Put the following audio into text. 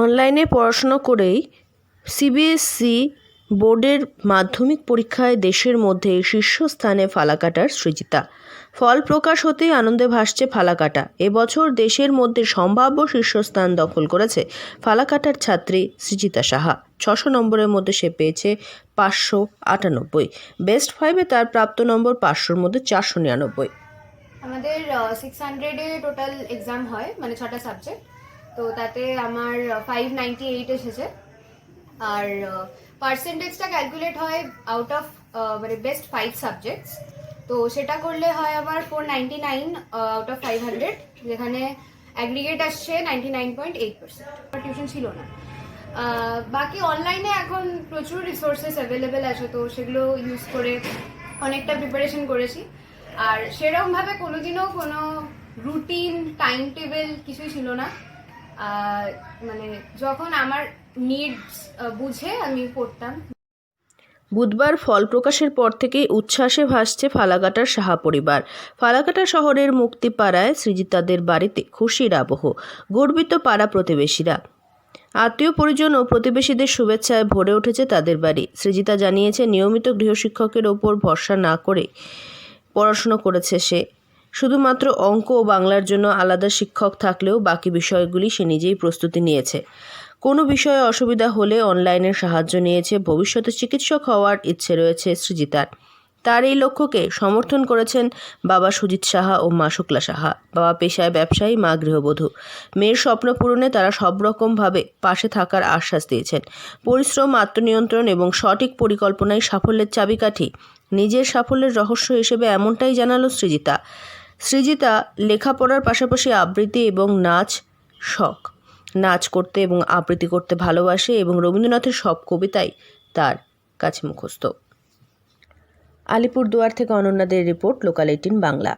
অনলাইনে পড়াশোনা করেই সিবিএসই বোর্ডের মাধ্যমিক পরীক্ষায় দেশের মধ্যে শীর্ষস্থানে ফালাকাটার সৃজিতা। ফল প্রকাশ হতেই আনন্দে ভাসছে ফালাকাটা। এবছর দেশের মধ্যে সম্ভাব্য শীর্ষস্থান দখল করেছে ফালাকাটার ছাত্রী সৃজিতা সাহা। 600 নম্বরের মধ্যে সে পেয়েছে 598। বেস্ট 5-এ তার প্রাপ্ত নম্বর 500-র মধ্যে 499। আমাদের 600-এ টোটাল এক্সাম হয়, মানে 6টা সাবজেক্ট। তো তাতে আমার 598 এসেছে। আর পার্সেন্টেজটা ক্যালকুলেট হয় আউট অফ মানে বেস্ট 5 সাবজেক্টস। তো সেটা করলে হয় আমার 499 আউট অফ 500, যেখানে অ্যাগ্রিগেট আসছে 99.8%। টিউশন ছিল না। বাকি অনলাইনে এখন প্রচুর রিসোর্সেস অ্যাভেলেবেল আছে, তো সেগুলো ইউজ করে অনেকটা প্রিপারেশন করেছি। আর সেরকমভাবে কোনোদিনও কোনো রুটিন টাইম টেবিল কিছুই ছিল না। মানে যখন আমার নিডস বুঝে আমি পড়তাম। বুধবার ফল প্রকাশের পর থেকেই উচ্ছ্বাসে ভাসছে ফালাকাটার সাহা পরিবার। ফালাকাটা শহরের মুক্তিপাড়ায় সৃজিতাদের বাড়িতে খুশির আবহ। গর্বিত পাড়া প্রতিবেশীরা, আত্মীয় পরিজন ও প্রতিবেশীদের শুভেচ্ছায় ভরে উঠেছে তাদের বাড়ি। সৃজিতা জানিয়েছে, নিয়মিত গৃহশিক্ষকের ওপর ভরসা না করে পড়াশুনো করেছে সে। শুধুমাত্র অঙ্ক ও বাংলার জন্য আলাদা শিক্ষক থাকলেও বাকি বিষয়গুলি সে নিজেই প্রস্তুতি নিয়েছে। কোনো বিষয়ে অসুবিধা হলে অনলাইনের সাহায্য নিয়েছে। ভবিষ্যতে চিকিৎসক হওয়ার ইচ্ছে রয়েছে সৃজিতার। তার এই লক্ষ্যকে সমর্থন করেছেন বাবা সুজিত সাহা ও মা শুক্লা সাহা। বাবা পেশায় ব্যবসায়ী, মা গৃহবধূ। মেয়ের স্বপ্ন পূরণে তারা সব রকমভাবে পাশে থাকার আশ্বাস দিয়েছেন। পরিশ্রম, আত্মনিয়ন্ত্রণ এবং সঠিক পরিকল্পনাই সাফল্যের চাবিকাঠি। নিজের সাফল্যের রহস্য হিসেবে এমনটাই জানালো সৃজিতা। সৃজিতা লেখাপড়ার পাশাপাশি আবৃত্তি এবং নাচ করতে এবং আবৃত্তি করতে ভালোবাসে এবং রবীন্দ্রনাথের সব কবিতাই তার কাছে মুখস্থ। আলিপুরদুয়ার থেকে অনন্যাদের রিপোর্ট, লোকাল 18 বাংলা।